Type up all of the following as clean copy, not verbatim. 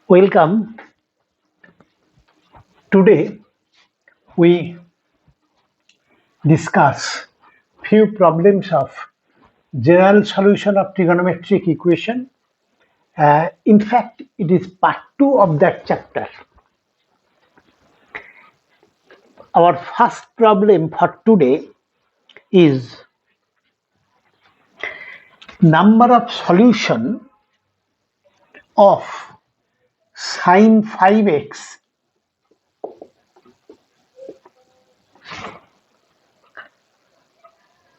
Welcome. Today we discuss few problems of general solution of trigonometric equation. In fact, it is part 2 of that chapter. Our first problem for today is number of solution of sine 5x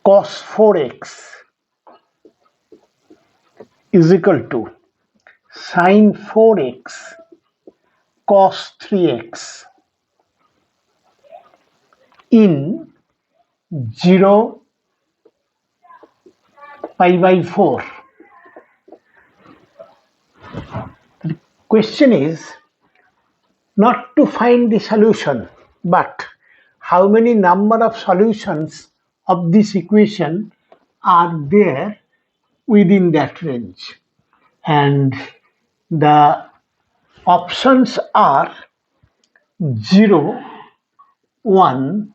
cos 4x is equal to sine 4x cos 3x in 0 pi by 4. The question is not to find the solution, but how many number of solutions of this equation are there within that range. And the options are 0, 1,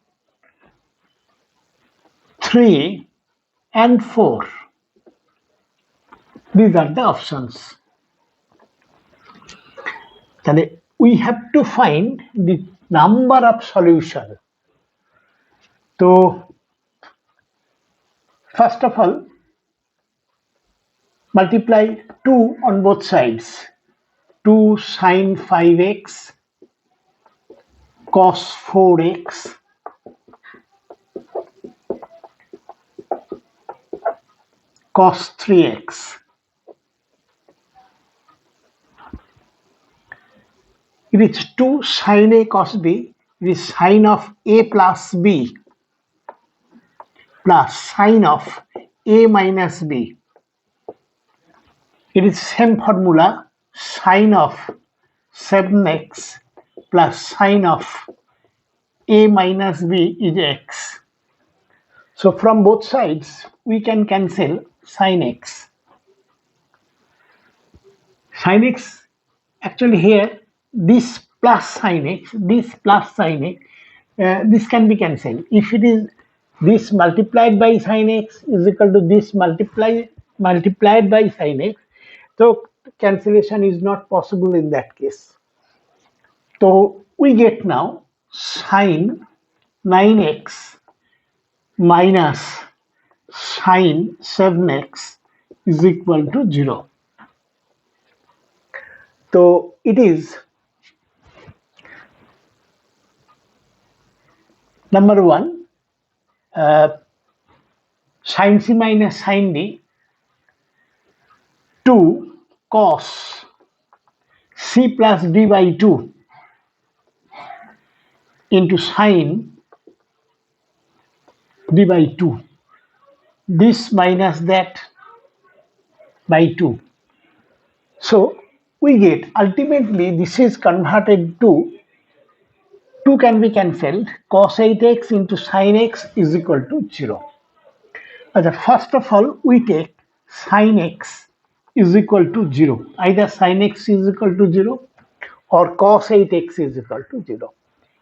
3 and 4. These are the options. Then we have to find the number of solution. So first of all, multiply 2 on both sides. 2 sine 5x cos 4x cos 3x. It is 2 sine a cos b. It is sine of a plus b plus sine of a minus b. It is same formula, sine of 7x plus sine of a minus b is x. So from both sides we can cancel sine x. Sine x, actually here this plus sine x, this plus sine x, this can be cancelled. If it is this multiplied by sine x is equal to this multiplied by sine x, so cancellation is not possible in that case. So we get now sine 9x minus sine 7x is equal to 0. So it is number 1, sin c minus sin d, 2 cos c plus d by 2 into sin d by 2. This minus that by 2. So we get ultimately this is converted to 2 can be cancelled, cos 8x into sin x is equal to 0. First of all, we take sin x is equal to 0. Either sin x is equal to 0 or cos 8x is equal to 0.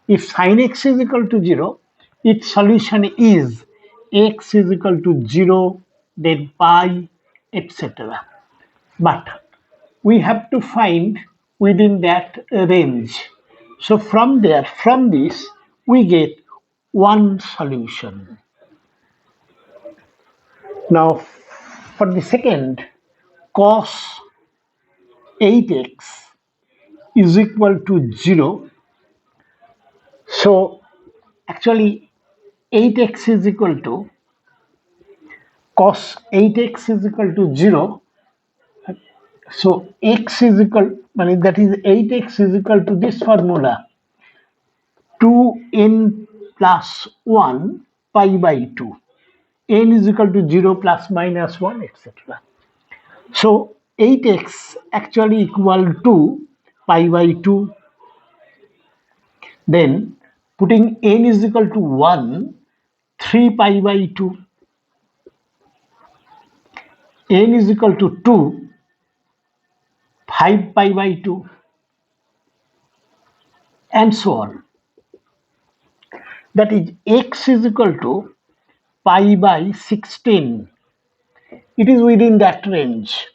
If sin x is equal to 0, its solution is x is equal to 0, then pi, etc. But we have to find within that range. So from this, we get one solution. Now, for the second, cos 8x is equal to 0. So, actually, 8x is equal to cos 8x is equal to 0. So, x is equal, that is 8x is equal to this formula, 2n plus 1 pi by 2. N is equal to 0 plus minus 1, etc. So 8x actually equal to pi by 2. Then putting n is equal to 1, 3 pi by 2. N is equal to 2, 5 pi by 2. and so on. That is x is equal to pi by 16. It is within that range.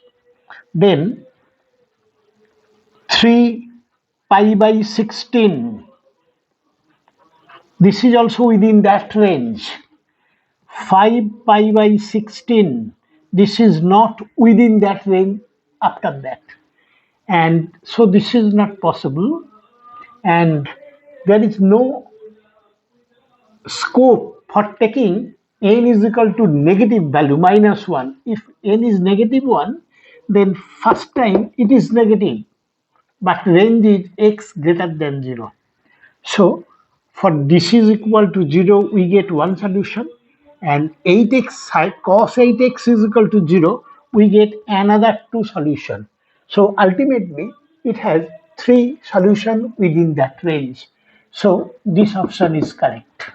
Then 3 pi by 16. This is also within that range. 5 pi by 16. This is not within that range after that. And so this is not possible. And there is no scope for taking n is equal to negative value -1. If n is -1, then first time it is negative, but range is x greater than 0. So for this is equal to 0, we get one solution, and 8x side cos 8x is equal to 0, we get another two solution. So ultimately it has three solution within that range. So this option is correct.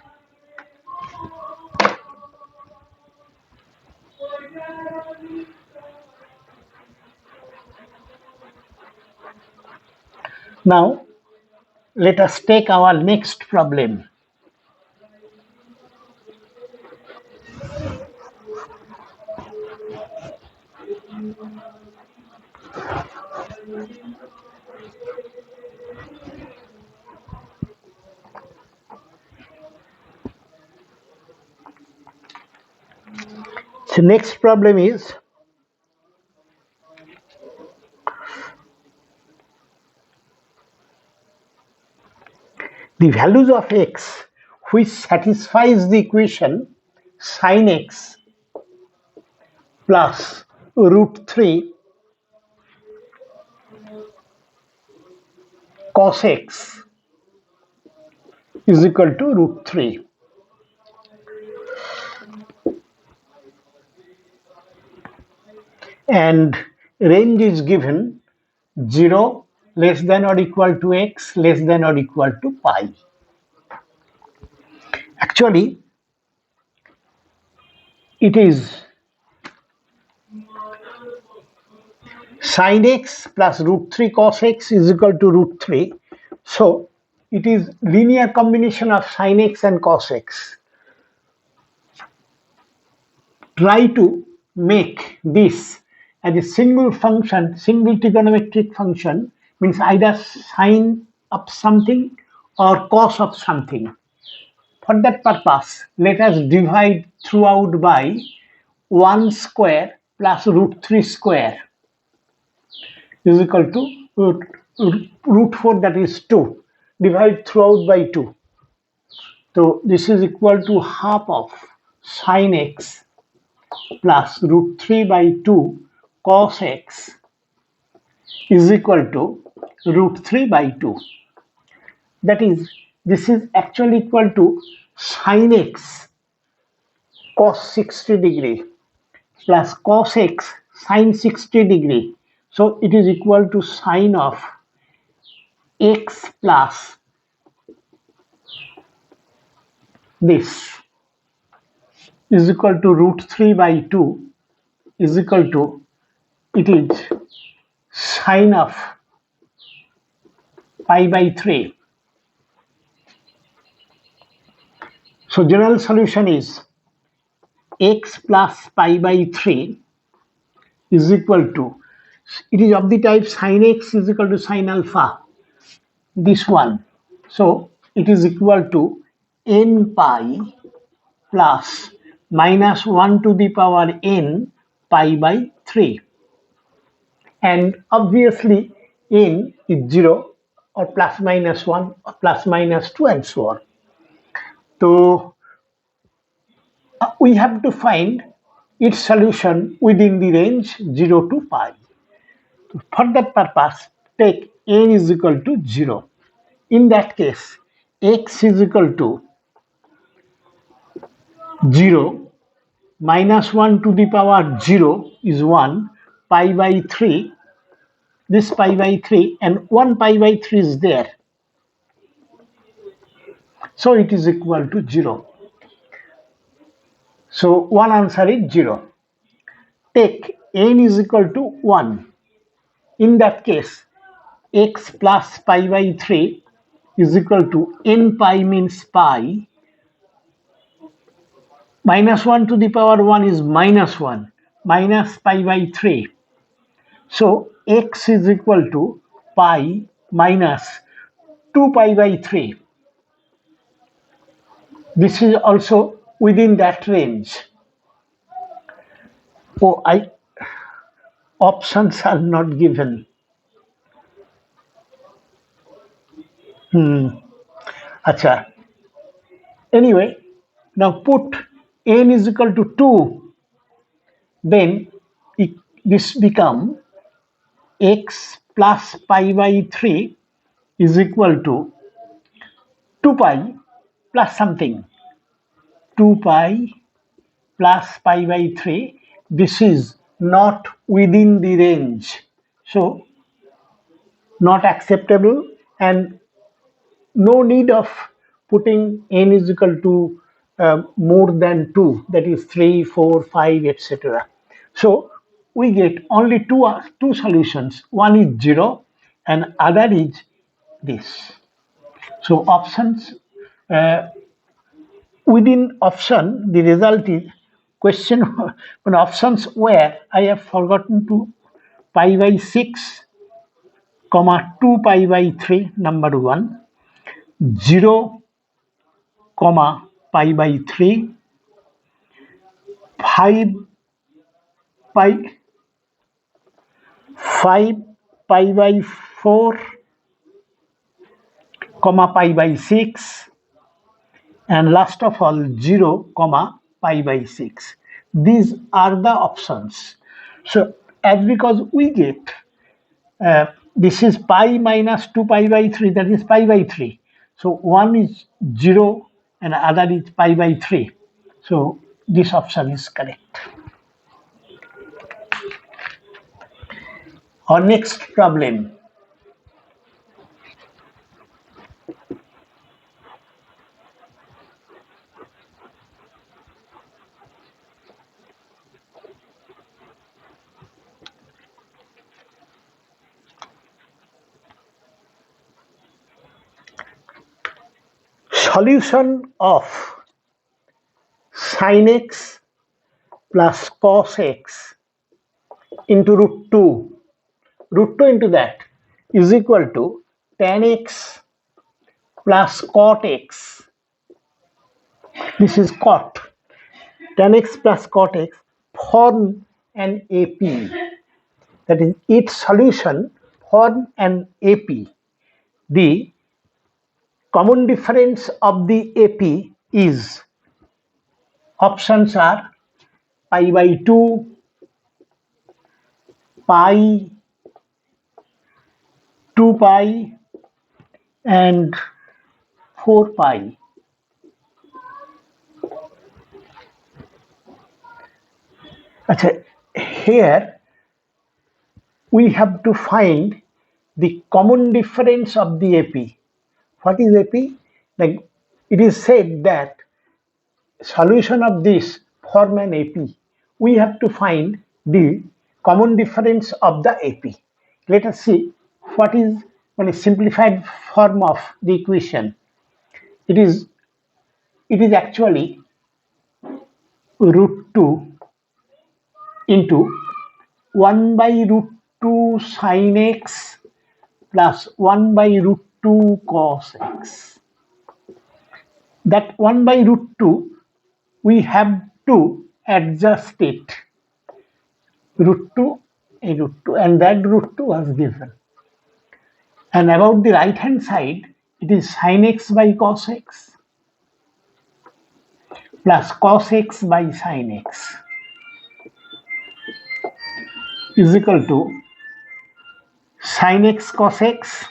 Now let us take our next problem. The next problem is the values of x which satisfies the equation sin x plus root 3 cos x is equal to root 3. And range is given 0 less than or equal to x less than or equal to pi. Actually, it is sin x plus root 3 cos x is equal to root 3. So it is linear combination of sin x and cos x. Try to make this as a single function, single trigonometric function, means either sine of something or cos of something. For that purpose, let us divide throughout by 1 square plus root 3 square is equal to root 4, that is 2. Divide throughout by 2. So this is equal to half of sin x plus root 3 by 2 cos x is equal to root 3 by 2. That is, this is actually equal to sin x cos 60 degree plus cos x sin 60 degree. So it is equal to sine of x plus this is equal to root 3 by 2 is equal to, it is sine of pi by 3. So general solution is x plus pi by 3 is equal to, it is of the type sin x is equal to sin alpha, this one. So it is equal to n pi plus minus 1 to the power n pi by 3. And obviously n is 0 or plus minus 1 or plus minus 2 and so on. So we have to find its solution within the range 0 to pi. For that purpose, take n is equal to 0. In that case, x is equal to 0, minus 1 to the power 0 is 1, pi by 3, this pi by 3, and 1 pi by 3 is there. So it is equal to 0. So one answer is 0. Take n is equal to 1. In that case, x plus pi by 3 is equal to n pi means pi. Minus 1 to the power 1 is minus 1 minus pi by 3. So x is equal to pi minus 2 pi by 3. This is also within that range. Oh, options are not given. Acha. Anyway, now put n is equal to 2, then this become x plus pi by 3 is equal to 2 pi plus something. 2 pi plus pi by 3. This is not within the range. So, not acceptable, and no need of putting n is equal to more than 2, that is 3, 4, 5, etc. So we get only two solutions. One is 0 and other is this. So options, within option the result is question when options where I have forgotten to pi by 6 comma 2 pi by 3, number 1, 0 comma pi by 3, 5 pi 5 pi by 4 comma pi by 6, and last of all 0 comma pi by 6. These are the options. So as because we get this is pi minus 2 pi by 3, that is pi by 3. So one is 0 and other is pi by 3. So this option is correct. Our next problem. Solution of sin x plus cos x into root 2 into that is equal to tan x plus cot x. This is cot. Tan x plus cot x form an AP. That is, its solution form an AP. The common difference of the AP is, options are pi by 2, pi, 2 pi, and 4 pi. Here we have to find the common difference of the AP. What is AP? Like it is said that solution of this form an AP. We have to find the common difference of the AP. Let us see what is a simplified form of the equation. It is actually root 2 into 1 by root 2 sin x plus 1 by root 2 cos x. That 1 by root 2, we have to adjust it. Root 2, a root 2, and that root 2 was given. And about the right hand side, it is sin x by cos x plus cos x by sin x is equal to sin x cos x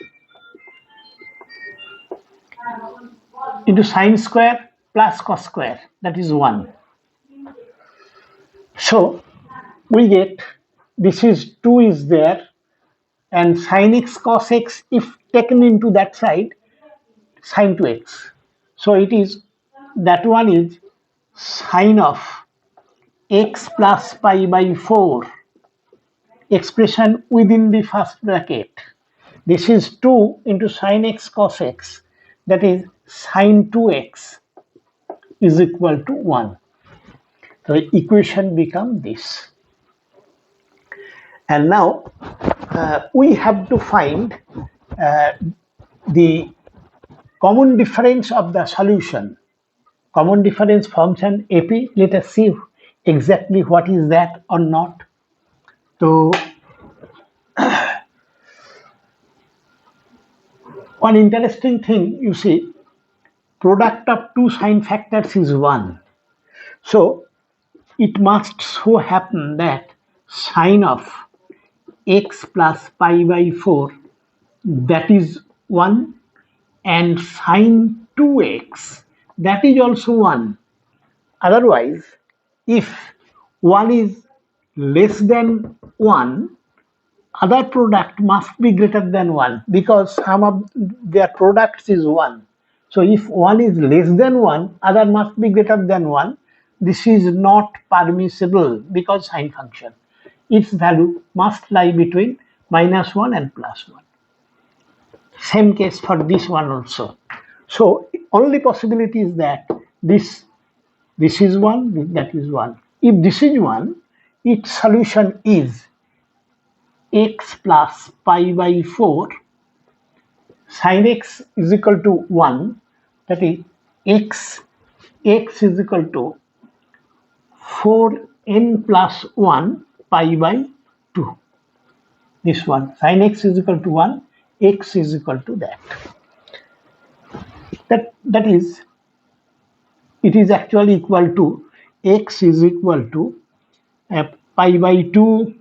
into sin square plus cos square, that is 1. So we get this is 2 is there, and sin x cos x, if taken into that side, sin 2x. So it is, that one is sin of x plus pi by 4 expression within the first bracket. This is 2 into sin x cos x. that is sine 2x is equal to 1. So the equation becomes this. And now we have to find the common difference of the solution. Common difference function AP, let us see exactly what is that or not. So one interesting thing, you see, product of two sine factors is 1. So it must so happen that sine of x plus pi by 4, that is 1, and sine 2x, that is also 1. Otherwise, if 1 is less than 1, other product must be greater than 1 because sum of their products is 1. So if 1 is less than 1, other must be greater than 1. This is not permissible because sine function. Its value must lie between -1 and +1. Same case for this one also. So only possibility is that this is 1, that is 1. If this is 1, its solution is x plus pi by 4 sin x is equal to 1, that is x is equal to 4n plus 1 pi by 2. This one, sin x is equal to 1, x is equal to that. That is, it is actually equal to x is equal to pi by 2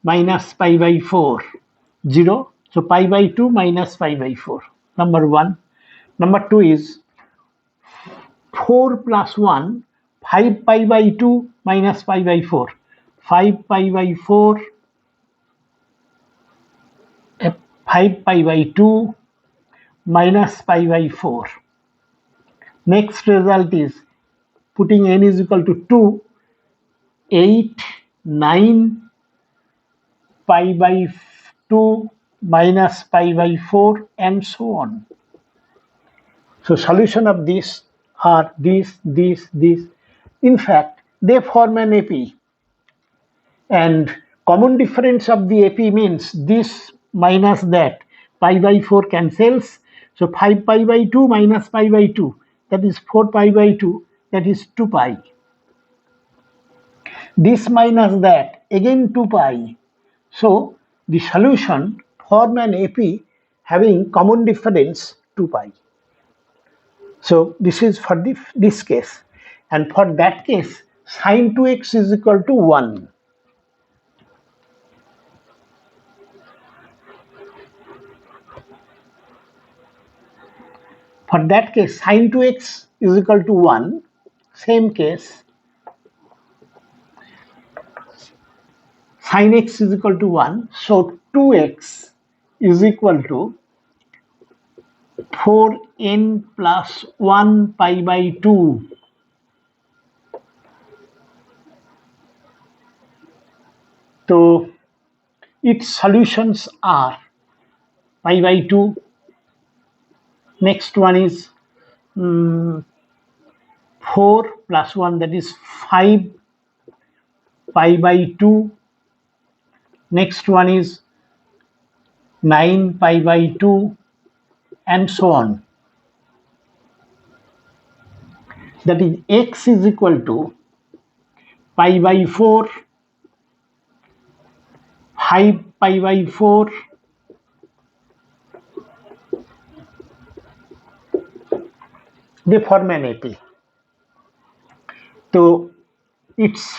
minus pi by 4, 0. So pi by 2 minus pi by 4, number 1. Number 2 is 4 plus 1, 5 pi by 2 minus pi by 4, 5 pi by 4, 5 pi by 2 minus pi by 4. Next result is putting n is equal to 2, 8, 9 pi by 2 minus pi by 4, and so on. So solution of this are this. In fact, they form an AP. And common difference of the AP means this minus that. Pi by 4 cancels. So 5 pi by 2 minus pi by 2, that is 4 pi by 2, that is 2 pi. This minus that, again 2 pi. So the solution form an AP having common difference 2 pi. So this is for this case. And for that case, sine 2x is equal to 1. For that case, sine 2x is equal to 1. Same case, sine x is equal to 1. So 2x is equal to 4n plus 1 pi by 2. So its solutions are pi by 2. Next one is 4 plus 1, that is 5 pi by 2. Next one is 9 pi by 2, and so on. That is x is equal to pi by 4, 5 pi by 4, they form an AP. So it's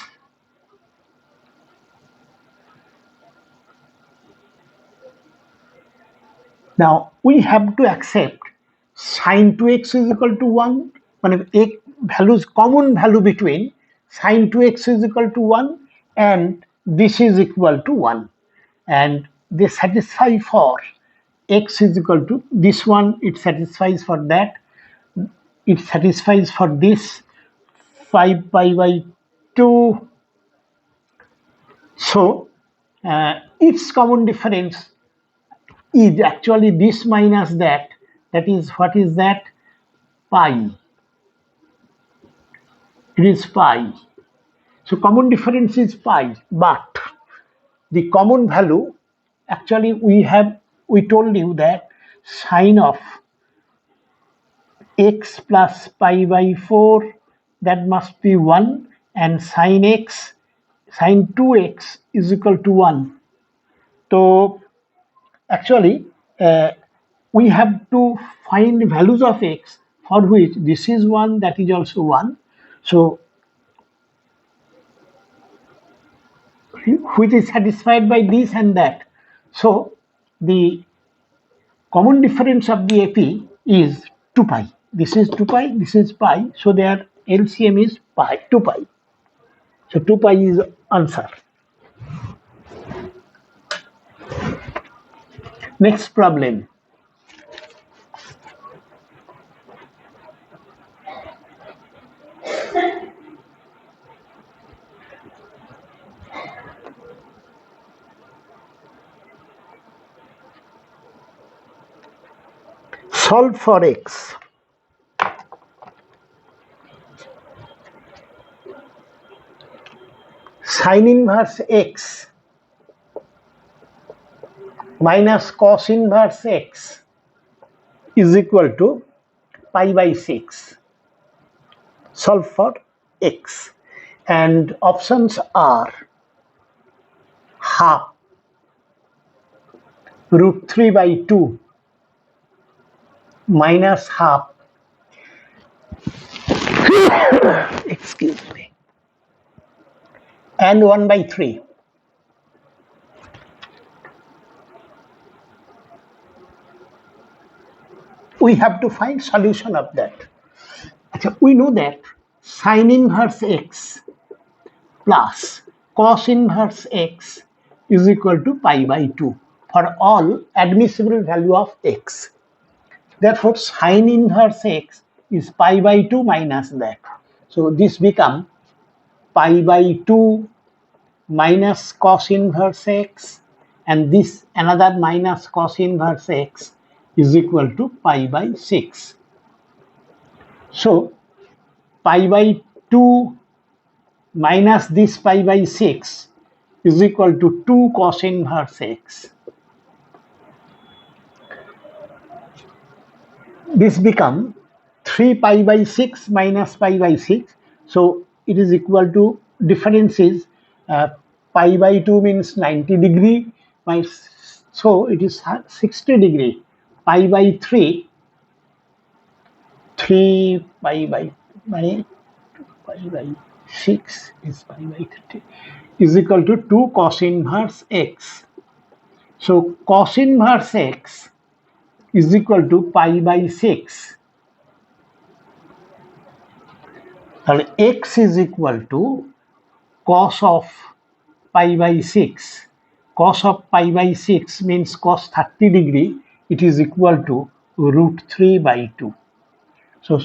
now we have to accept sine 2x is equal to 1. When a values common value between sine 2x is equal to 1 and this is equal to 1, and they satisfy for x is equal to this one, it satisfies for that, it satisfies for this 5 pi by 2. So its common difference is actually this minus that, That is, what is that? Pi. It is pi. So common difference is pi, but the common value, actually we told you that sine of x plus pi by 4, that must be 1, and sine 2x is equal to 1. So actually we have to find values of x for which this is 1, that is also 1. So which is satisfied by this and that. So the common difference of the AP is 2 pi. This is 2 pi, this is pi. So their LCM is pi, 2 pi. So 2 pi is answer. Next problem. Solve for x. Sin inverse x minus cos inverse x is equal to pi by 6. Solve for x. And options are half, root 3 by 2, minus half, excuse me, and 1 by 3. We have to find solution of that. We know that sin inverse x plus cos inverse x is equal to pi by 2 for all admissible value of x. Therefore, sin inverse x is pi by 2 minus that. So this becomes pi by 2 minus cos inverse x, and this another minus cos inverse x is equal to pi by 6. So pi by 2 minus this pi by 6 is equal to 2 cos inverse x. This becomes 3 pi by 6 minus pi by 6. So it is equal to, difference is pi by 2 means 90 degree, so it is 60 degree. Pi by 3 pi by 6 is pi by 30 is equal to 2 cos inverse x. So cos inverse x is equal to pi by 6. And x is equal to cos of pi by 6. Cos of pi by 6 means cos 30 degree. It is equal to root 3 by 2. So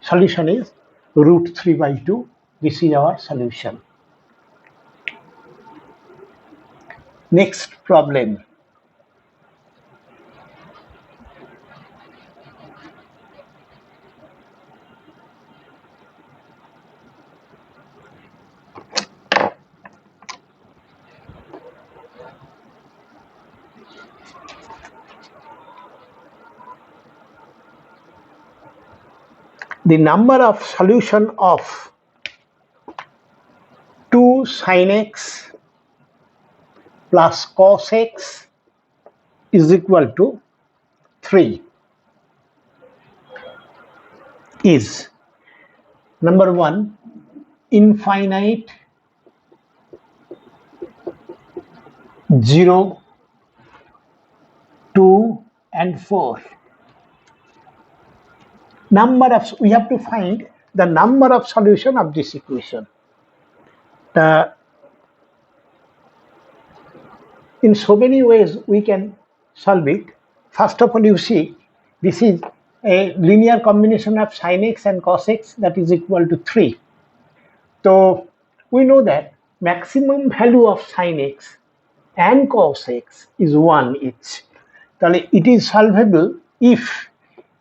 solution is root 3 by 2. This is our solution. Next problem. The number of solution of 2 sin x plus cos x is equal to 3 is number 1, infinite, 0, 2, and 4. We have to find the number of solution of this equation. In so many ways we can solve it. First of all, you see, this is a linear combination of sin x and cos x, that is equal to 3. So we know that maximum value of sin x and cos x is 1 each. It is solvable if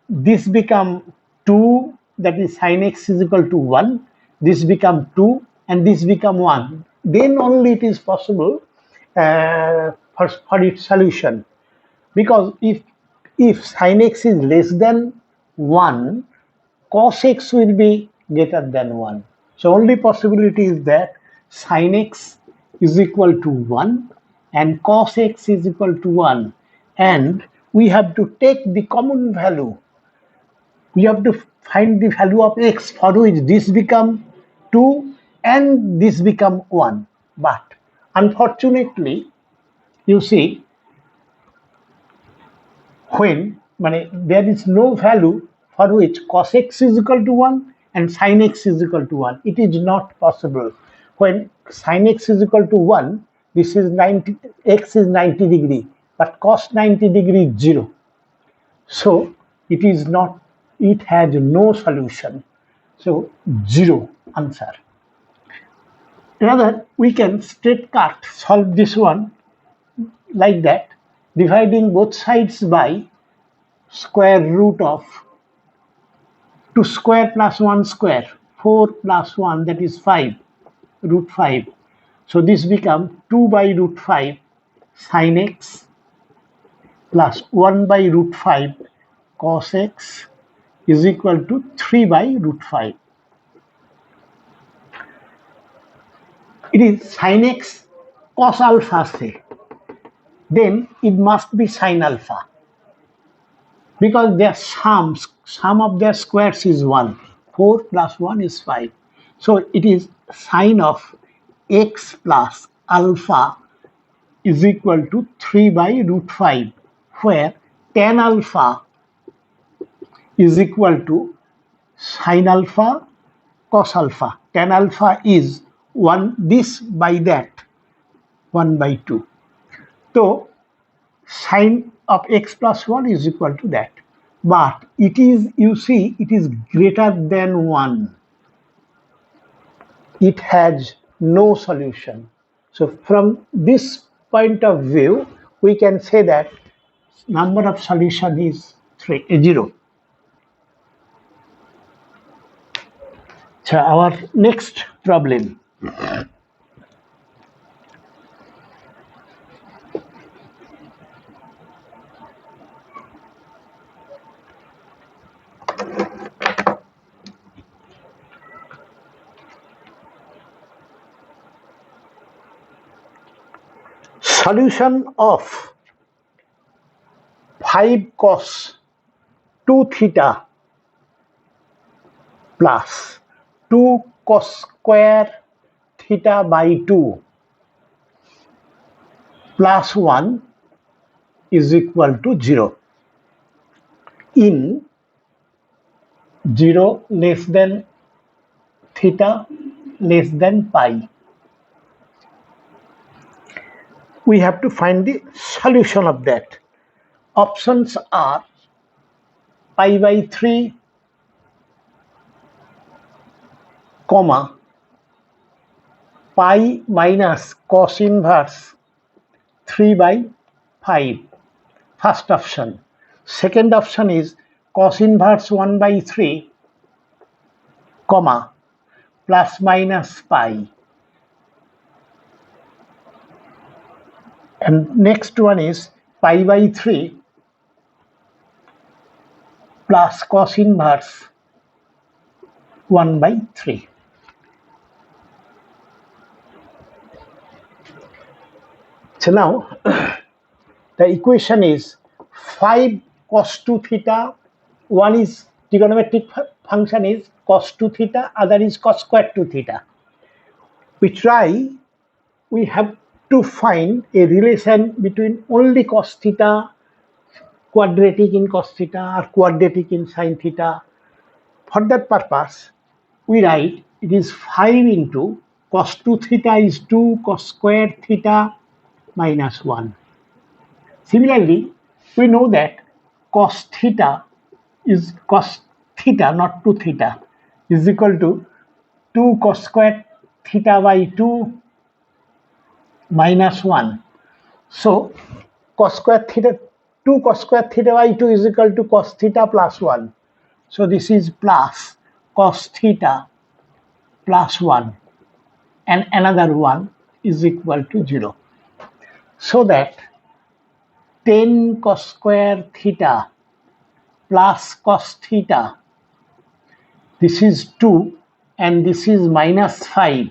this become 2, that is sin x is equal to 1, this become 2 and this become 1. Then only it is possible for its solution. Because if sin x is less than 1, cos x will be greater than 1. So only possibility is that sin x is equal to 1 and cos x is equal to 1. And we have to take the common value. We have to find the value of x for which this become 2 and this become 1. But unfortunately, you see, when there is no value for which cos x is equal to 1 and sin x is equal to 1. It is not possible. When sin x is equal to 1, this is 90, x is 90 degree, but cos 90 degree is 0. So it is not, it has no solution. So 0 answer. Rather, we can straight cut solve this one like that, dividing both sides by square root of 2 square plus 1 square, 4 plus 1, that is 5, root 5. So this becomes 2 by root 5 sin x plus 1 by root 5 cos x is equal to 3 by root 5. It is sin x cos alpha say. Then it must be sin alpha, because their sum of their squares is 1. 4 plus 1 is 5. So it is sine of x plus alpha is equal to 3 by root 5, where tan alpha is equal to sin alpha cos alpha. Tan alpha is 1 this by that, 1 by 2. So sine of x plus 1 is equal to that. But it is, you see, it is greater than 1. It has no solution. So from this point of view, we can say that number of solution is 0. So our next problem. Solution of 5 cos 2 theta plus 2 cos square theta by 2 plus 1 is equal to 0. In 0 less than theta less than pi. We have to find the solution of that. Options are pi by 3, comma, pi minus cos inverse 3 by 5. First option. Second option is cos inverse 1 by 3, comma, plus minus pi. And next one is pi by 3 plus cos inverse 1 by 3. So now the equation is 5 cos 2 theta. One is trigonometric function is cos 2 theta, other is cos square 2 theta. We have to find a relation between only cos theta, quadratic in cos theta or quadratic in sin theta. For that purpose, we write it is 5 into cos 2 theta is 2 cos square theta minus 1. Similarly, we know that cos theta is cos theta, not 2 theta, is equal to 2 cos square theta by 2 minus 1. So cos square theta 2 cos square theta by 2 is equal to cos theta plus 1. So this is plus cos theta plus 1, and another one is equal to 0. So that 10 cos square theta plus cos theta, this is 2 and this is minus 5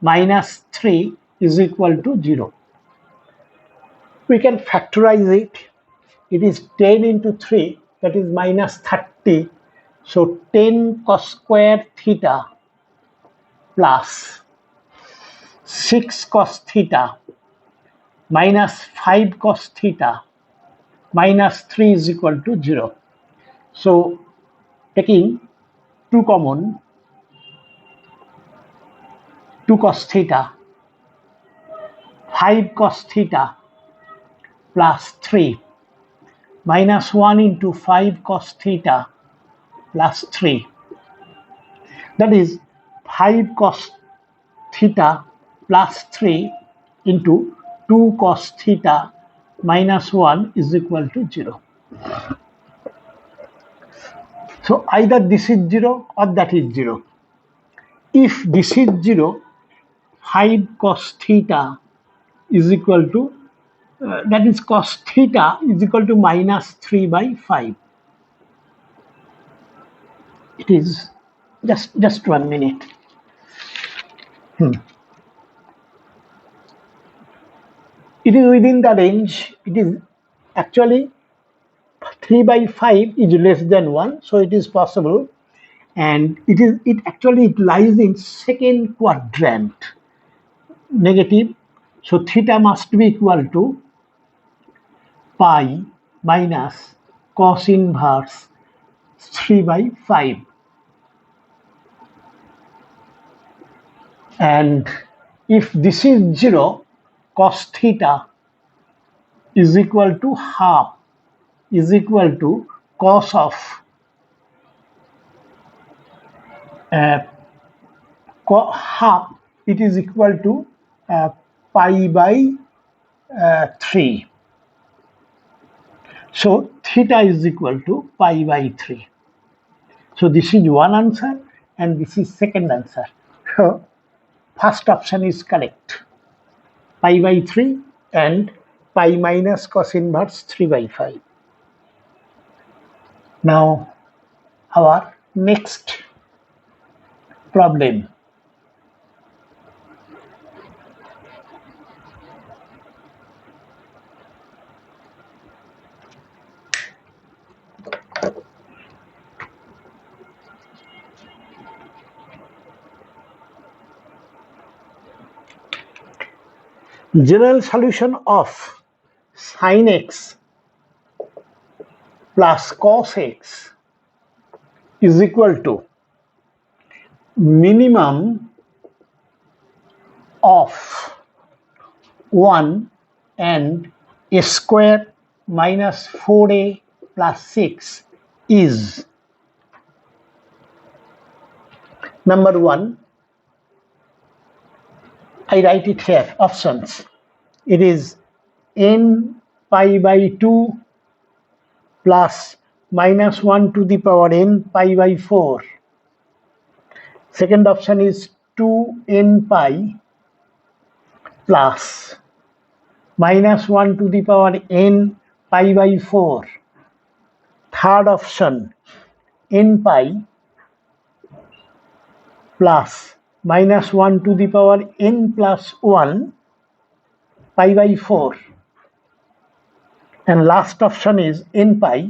minus 3 is equal to 0. We can factorize it. It is 10 into 3, that is minus 30. So 10 cos square theta plus 6 cos theta minus 5 cos theta minus 3 is equal to 0. So taking 2 common, 2 cos theta, 5 cos theta plus 3 minus 1 into 5 cos theta plus 3, that is 5 cos theta plus 3 into 2 cos theta minus 1 is equal to 0. So either this is 0 or that is 0. If this is 0, 5 cos theta is equal to, that is cos theta is equal to minus 3 by 5. It is just 1 minute. It is within the range. It is actually 3 by 5 is less than 1, so it is possible, and it actually lies in second quadrant, negative. So theta must be equal to pi minus cos inverse 3 by 5, and if this is 0, cos theta is equal to half, is equal to cos of half, it is equal to pi by 3. So theta is equal to pi by 3. So this is one answer and this is second answer. So first option is correct, pi by 3 and pi minus cos inverse 3 by 5. Now our next problem. General solution of sin x plus cos x is equal to minimum of 1 and a square minus 4a plus 6 is, number 1, I write it here, options. It is n pi by 2 plus minus 1 to the power n pi by 4. Second option is 2n pi plus minus 1 to the power n pi by 4. Third option, n pi plus minus 1 to the power n plus 1 pi by 4. And last option is n pi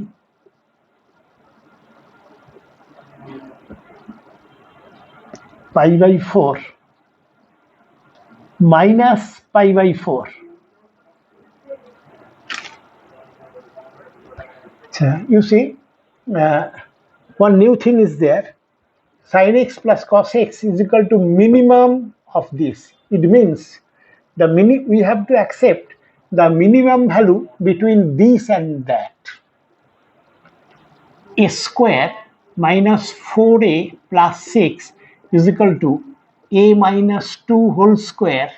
pi by 4 minus pi by 4. So you see, one new thing is there. Sin x plus cos x is equal to minimum of this. It means we have to accept the minimum value between this and that. A square minus 4a plus 6 is equal to a minus 2 whole square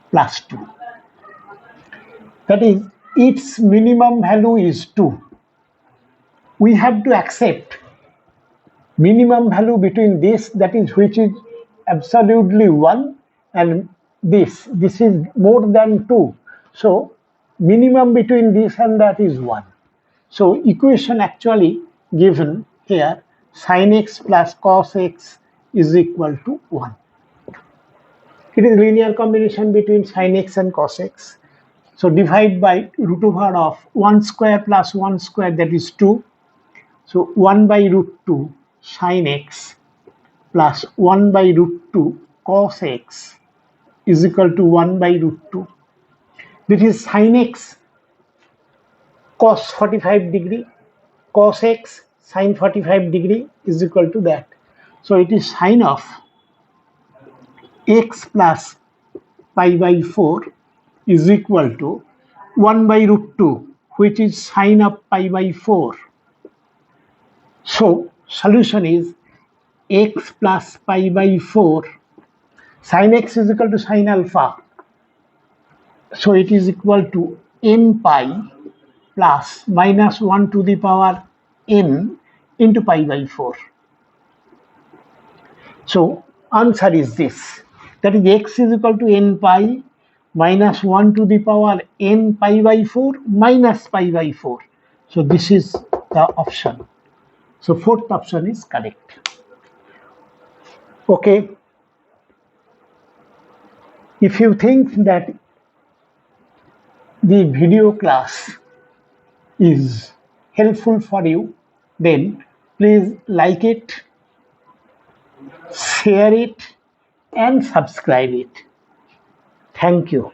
plus 2. That is, its minimum value is 2. We have to accept minimum value between this, that is which is absolutely 1, and this is more than 2. So minimum between this and that is 1. So equation actually given here, sin x plus cos x is equal to 1. It is linear combination between sin x and cos x. So divide by root over of 1 square plus 1 square, that is 2. So 1 by root 2 sin x plus 1 by root 2 cos x is equal to 1 by root 2. This is sin x cos 45 degree, cos x sin 45 degree is equal to that. So it is sin of x plus pi by 4 is equal to 1 by root 2, which is sin of pi by 4. So solution is x plus pi by 4. Sin x is equal to sin alpha. So it is equal to n pi plus minus 1 to the power n into pi by 4. So answer is this. That is x is equal to n pi minus 1 to the power n pi by 4 minus pi by 4. So this is the option. So fourth option is correct. Okay. If you think that the video class is helpful for you, then please like it, share it, and subscribe it. Thank you.